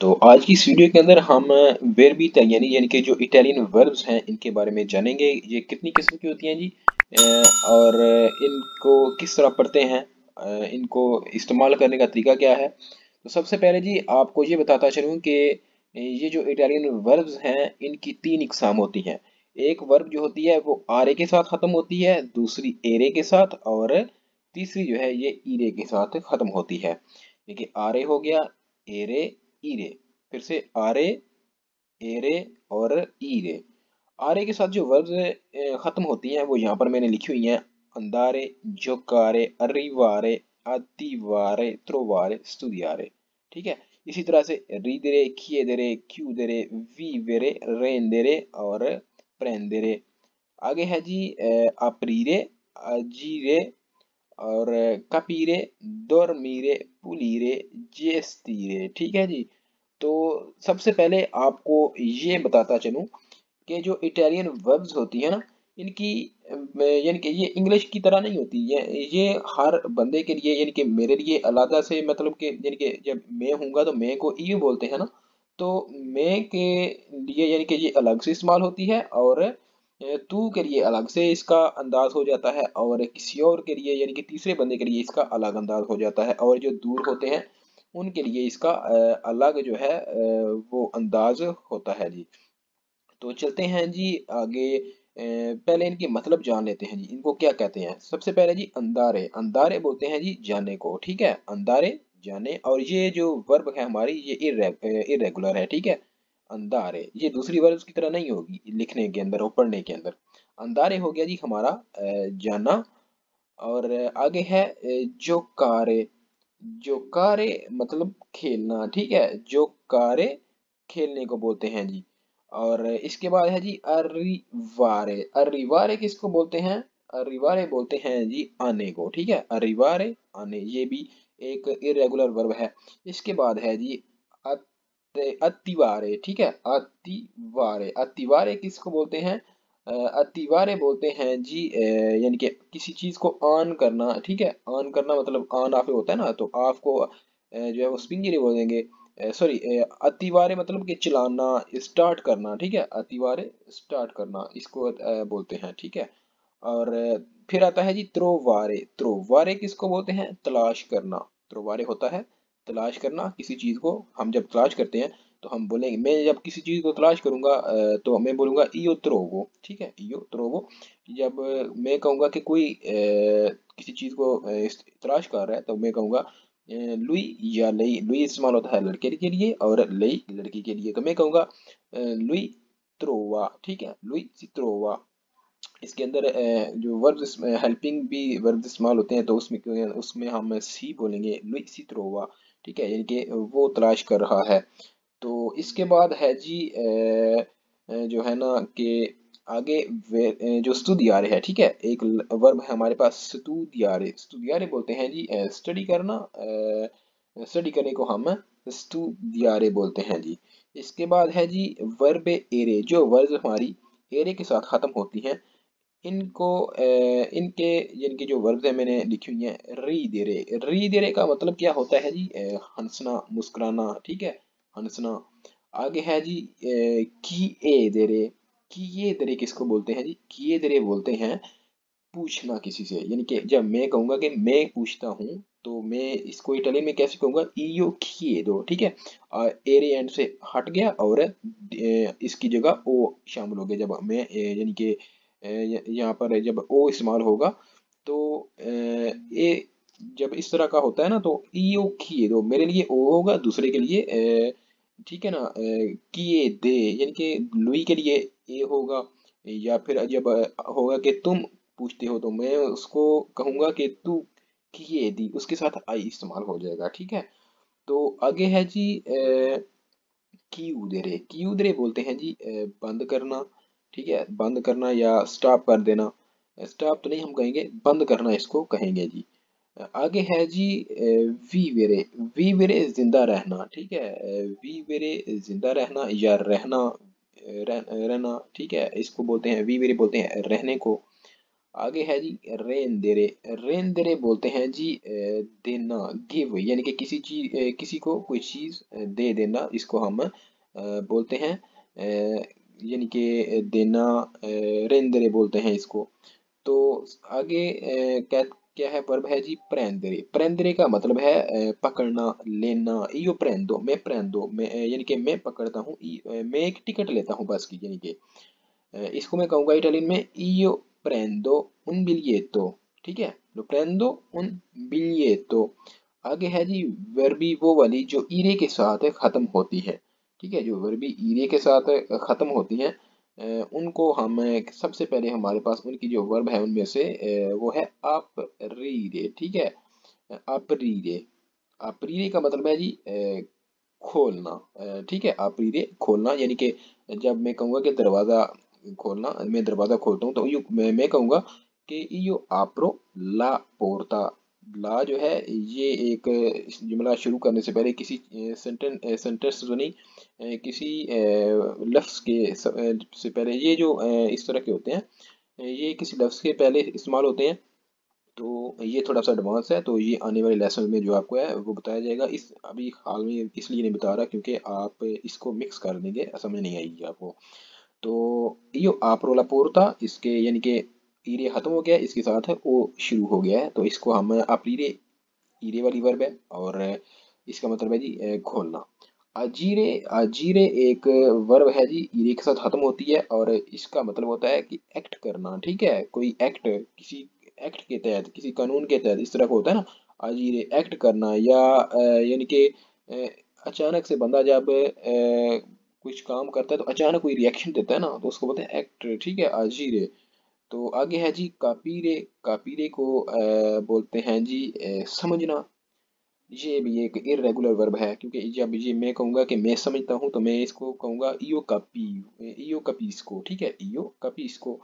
तो आज की इस वीडियो के अंदर हम वर्ब इटालियनी यानी कि जो इटालियन वर्ब्स हैं इनके बारे में जानेंगे। ये कितनी किस्म की होती हैं जी, और इनको किस तरह पढ़ते हैं, इनको इस्तेमाल करने का तरीका क्या है। तो सबसे पहले जी आपको ये बताता चलूँ कि ये जो इटालियन वर्ब्स हैं इनकी तीन इकसाम होती हैं। एक वर्ब जो होती है वो आरे के साथ ख़त्म होती है, दूसरी एरे के साथ, और तीसरी जो है ये ईरे के साथ ख़त्म होती है। देखिए आरे हो गया, एरे, ईरे। फिर से आरे, एरे और ईरे। आरे के साथ जो वर्ब्स खत्म होती हैं वो यहाँ पर मैंने लिखी हुई हैं। अंदारे, जोकारे, arrivare, attivare, trovare, studiare। ठीक है। इसी तरह से ridere, chiedere, chiudere, vivere, rendere और prendere। आगे है जी aprire, agire और capire, dormire, pulire, gestire। ठीक है जी। तो सबसे पहले आपको ये बताता चलूं कि जो इटालियन वर्ब्स होती है ना, इनकी यानी कि ये इंग्लिश की तरह नहीं होती। ये हर बंदे के लिए यानी कि मेरे लिए अलग से, मतलब कि यानी कि जब मैं हूँगा तो मैं को यू बोलते हैं ना, तो मैं के लिए यानी कि ये अलग से इस्तेमाल होती है, और तू के लिए अलग से इसका अंदाज हो जाता है, और किसी और के लिए यानी कि तीसरे बंदे के लिए इसका अलग अंदाज हो जाता है, और जो दूर होते हैं उनके लिए इसका अलग जो है वो अंदाज होता है जी। तो चलते हैं जी आगे। पहले इनके मतलब जान लेते हैं जी, इनको क्या कहते हैं। सबसे पहले जी अंदारे, अंदारे बोलते हैं जी जाने को। ठीक है, अंदारे जाने। और ये जो वर्ब है हमारी ये इरेगुलर है। ठीक है, अंदारे ये दूसरी वर्ब की तरह नहीं होगी लिखने के अंदर और पढ़ने के अंदर। अंदारे हो गया जी हमारा जाना। और आगे है जोकारे, जोकारे मतलब खेलना। ठीक है, जोकारे खेलने को बोलते हैं जी। और इसके बाद है जी अरिवारे, अरिवारे किसको बोलते हैं? अरिवारे बोलते हैं जी आने को। ठीक है, अरिवारे आने, ये भी एक इरेगुलर वर्ब है। इसके बाद है जी अतिवारे। ठीक है, अतिवारे, अतिवारे किसको बोलते हैं? अतिवारे बोलते हैं जी यानी कि किसी चीज को ऑन करना। ठीक है, ऑन करना मतलब ऑन ऑफ होता है ना, तो ऑफ को जो है वो स्पिंजरी बोलेंगे। सॉरी, अतिवारे मतलब कि चलाना, स्टार्ट करना। ठीक है, अतिवारे स्टार्ट करना इसको बोलते हैं। ठीक है। और फिर आता है जी त्रोवारे, त्रोवारे किसको बोलते हैं? तलाश करना। त्रोवारे होता है तलाश करना किसी चीज को। हम जब तलाश करते हैं तो हम बोलेंगे, मैं जब किसी चीज को तलाश करूंगा तो मैं बोलूंगा इयो त्रोवो। ठीक है, इयो त्रोवो। जब मैं कहूंगा कि कोई किसी चीज को तलाश कर रहा है तो मैं कहूंगा लुई या लई। लुई इस्तेमाल होता है लड़के के लिए और लई लड़की के लिए, तो मैं कहूंगा लुई त्रोवा। ठीक है, लुई त्रोवा। इसके अंदर जो वर्ब्स हेल्पिंग भी वर्ब्स इस्तेमाल होते हैं, तो उसमें उसमें हम सी बोलेंगे, लुई सी त्रोवा। ठीक है, यानी कि वो तलाश कर रहा है। तो इसके बाद है जी जो है ना कि आगे जो स्तुदियारे है। ठीक है, एक वर्ब है हमारे पास स्तुदियारे। स्तुदियारे बोलते हैं जी स्टडी करना। स्टडी करने को हम स्तुदियारे बोलते हैं जी। इसके बाद है जी वर्ब एरे, जो वर्ब हमारी एरे के साथ खत्म होती हैं। इनको इनके जिनकी जो वर्ब्स है मैंने लिखी हुई है। री देरे, री देरे का मतलब क्या होता है जी? हंसना, मुस्कुराना। ठीक है, हंसना। आगे है जी किए देरे, किए देरे किसको बोलते हैं जी? किए देरे बोलते हैं पूछना किसी से। यानी कि जब मैं कहूंगा कि मैं पूछता हूँ तो मैं इसको इटालियन में कैसे कहूंगा? इयो किए दो। ठीक है, एरे एंड से हट गया और इसकी जगह ओ शामिल हो गया। जब मैं यानी कि यहाँ पर जब ओ इस्तेमाल होगा तो ए जब इस तरह का होता है ना, तो ईओ किए दो, मेरे लिए ओ होगा, दूसरे के लिए ठीक है ना किए दे, यानी कि लुई के लिए ए होगा। या फिर जब होगा कि तुम पूछते हो तो मैं उसको कहूंगा कि तू किए दी, उसके साथ आई इस्तेमाल हो जाएगा। ठीक है। तो आगे है जी कीउदरे, कीउदरे बोलते हैं जी बंद करना। ठीक है, बंद करना या स्टॉप कर देना। स्टॉप तो नहीं हम कहेंगे, बंद करना इसको कहेंगे जी। आगे है जी वीवेरे, वीवेरे जिंदा रहना। ठीक है, वीवेरे जिंदा रहना या रहना, रहना। ठीक है, इसको बोलते हैं वीवेरे, बोलते हैं रहने को। आगे है जी रेंदेरे। रेंदेरे बोलते हैं जी देना, गिव, यानी कि किसी चीज किसी को कोई चीज दे देना, इसको हम बोलते हैं यानी कि देना, रेंदेरे बोलते हैं इसको। तो आगे क्या क्या है, वर्ब है जी प्रेंदरे। प्रेंदरे का मतलब है पकड़ना, लेना। इयो प्रेंदो, मैं प्रेंदो, मैं यानी कि मैं पकड़ता हूँ। मैं एक टिकट लेता हूँ बस की, यानी कि इसको मैं कहूँगा इटालियन में io prendo un biglietto। ठीक है, लो prendo un biglietto। आगे है जी वर्बी वो वाली जो ईरे के साथ खत्म होती है। ठीक है, जो वर्बी ईरे के साथ खत्म होती हैं उनको हम सबसे पहले हमारे पास उनकी जो वर्ब है उनमें से वो है आप रीरे। ठीक है, आप रीरे। आप रीरे का मतलब है जी खोलना। ठीक है, आप रीरे खोलना, यानी कि जब मैं कहूँगा कि दरवाज़ा खोलना, मैं दरवाज़ा खोलता हूँ तो यू मैं कहूँगा कि यो आपरो ला पोर्ता। ला जो है ये एक जुमला शुरू करने से पहले किसी सेंटेंस तो नहीं, किसी लफ्ज़ के से पहले ये जो इस तरह के होते हैं, ये किसी लफ्ज़ के पहले इस्तेमाल होते हैं। तो ये थोड़ा सा एडवांस है, तो ये आने वाले लेसन में जो आपको है वो बताया जाएगा। इस अभी हाल में इसलिए नहीं बता रहा क्योंकि आप इसको मिक्स कर देंगे, समझ नहीं आएगी आपको। तो यो आप्रोला पोर्ता, इसके यानी कि ईरे खत्म हो गया है, इसके साथ है ओ शुरू हो गया है, तो इसको हम अपरीरे, ईरे वाली वर्ब है और इसका मतलब है जी खोलना। अजीरे, अजीरे एक वर्ब है जी, ईरे के साथ खत्म होती है और इसका मतलब होता है कि एक्ट करना। ठीक है, कोई एक्ट, किसी एक्ट के तहत, किसी कानून के तहत, इस तरह का होता है ना। अजीरे एक्ट करना, या यानी कि अ, अचानक से बंदा जब कुछ काम करता है तो अचानक कोई रिएक्शन देता है ना, तो उसको बोलते हैं एक्ट। ठीक है, अजीरे। तो आगे है जी कापीरे। कापीरे को बोलते हैं जी समझना। ये भी एक इरेगुलर वर्ब है, क्योंकि जब ये मैं कहूँगा कि मैं समझता हूँ तो मैं इसको कहूँगा इयो कापी, इयो कपीस्को। ठीक है, इयो कपीस्को।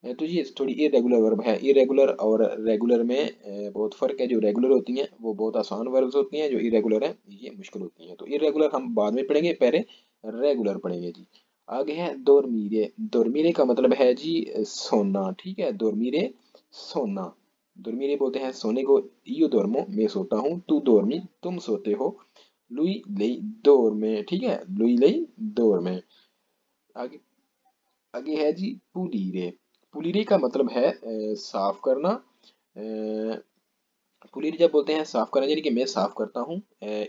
तो ये थोड़ी इरेगुलर वर्ब है। इरेगुलर और रेगुलर में बहुत फ़र्क है। जो रेगुलर होती हैं वो बहुत आसान वर्ब्स होती हैं, जो इरेगुलर हैं ये मुश्किल होती हैं। तो इरेगुलर हम बाद में पढ़ेंगे, पहले रेगुलर पढ़ेंगे जी। आगे है दोरमीरे। दोरमीरे का मतलब है जी सोना। ठीक है, दोरमीरे सोना। dormire बोलते हैं सोने को। io dormo, मैं सोता हूँ। तू dormi, तुम सोते हो। lui lei dorme। ठीक है, lui lei dorme। आगे आगे है जी pulire। pulire का मतलब है साफ करना। पुलिर जब बोलते हैं साफ करना, यानी कि मैं साफ करता हूँ।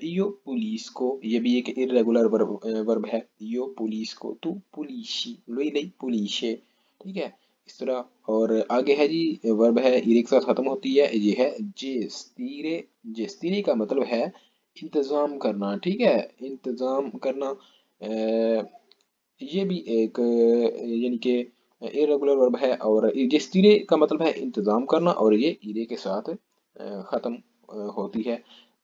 io pulisco, ये भी एक इरेगुलर वर्ब है। io pulisco, तू पुलिशी, lui lei pulisce। ठीक है, इस तरह। और आगे है जी वर्ब है ईरे के साथ खत्म होती है, ये है जेस्तीरे। जेस्तीरे का मतलब है इंतजाम करना। ठीक है, इंतजाम करना। ये भी एक यानी कि इरेगुलर वर्ब है, और जेस्तीरे का मतलब है इंतजाम करना, और ये ईरे के साथ ख़त्म होती है।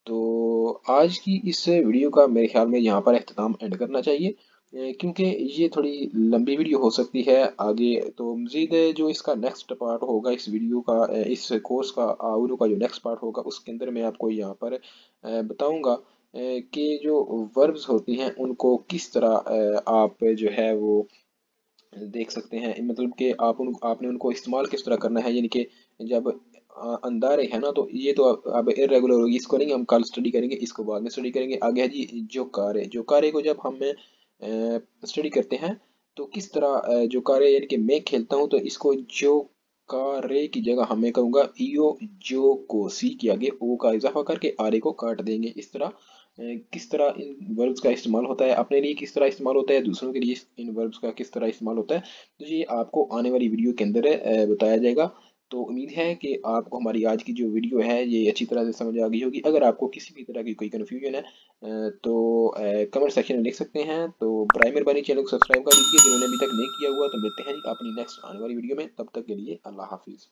तो आज की इस वीडियो का मेरे ख्याल में यहाँ पर अख्ताम एंड करना चाहिए, क्योंकि ये थोड़ी लंबी वीडियो हो सकती है। आगे तो मज़ीद जो इसका नेक्स्ट पार्ट होगा इस वीडियो का, इस कोर्स का आउरो का जो नेक्स्ट पार्ट होगा उसके अंदर मैं आपको यहाँ पर बताऊँगा कि जो वर्ब्स होती हैं उनको किस तरह आप जो है वो देख सकते हैं। मतलब कि आपने उनको इस्तेमाल किस तरह करना है, यानी कि जब अंदारे है ना, तो ये तो अब इरेगुलर होगी, इसको नहीं हम कल स्टडी करेंगे, इसको बाद में स्टडी करेंगे। आगे है जी जो कारे। जो कारे को जब हम स्टडी करते हैं तो किस तरह जो कारे, यानी कि मैं खेलता हूँ तो इसको जो कारे की जगह हमें कहूँगा इयो जो को, सी के आगे ओ का इजाफा करके आरे को काट देंगे। इस तरह किस तरह इन वर्ब्स का इस्तेमाल होता है, अपने लिए किस तरह इस्तेमाल होता है, दूसरों के लिए इन वर्ब्स का किस तरह इस्तेमाल होता है, तो ये आपको आने वाली वीडियो के अंदर बताया जाएगा। तो उम्मीद है कि आपको हमारी आज की जो वीडियो है ये अच्छी तरह से समझ आ गई होगी। अगर आपको किसी भी तरह की कोई कन्फ्यूजन है तो कमेंट सेक्शन में लिख सकते हैं। तो बराए मेहरबानी चैनल को सब्सक्राइब कर लीजिए जिन्होंने अभी तक नहीं किया हुआ। तो मिलते हैं जी अपनी नेक्स्ट आने वाली वीडियो में, तब तक के लिए अल्लाह हाफिज़।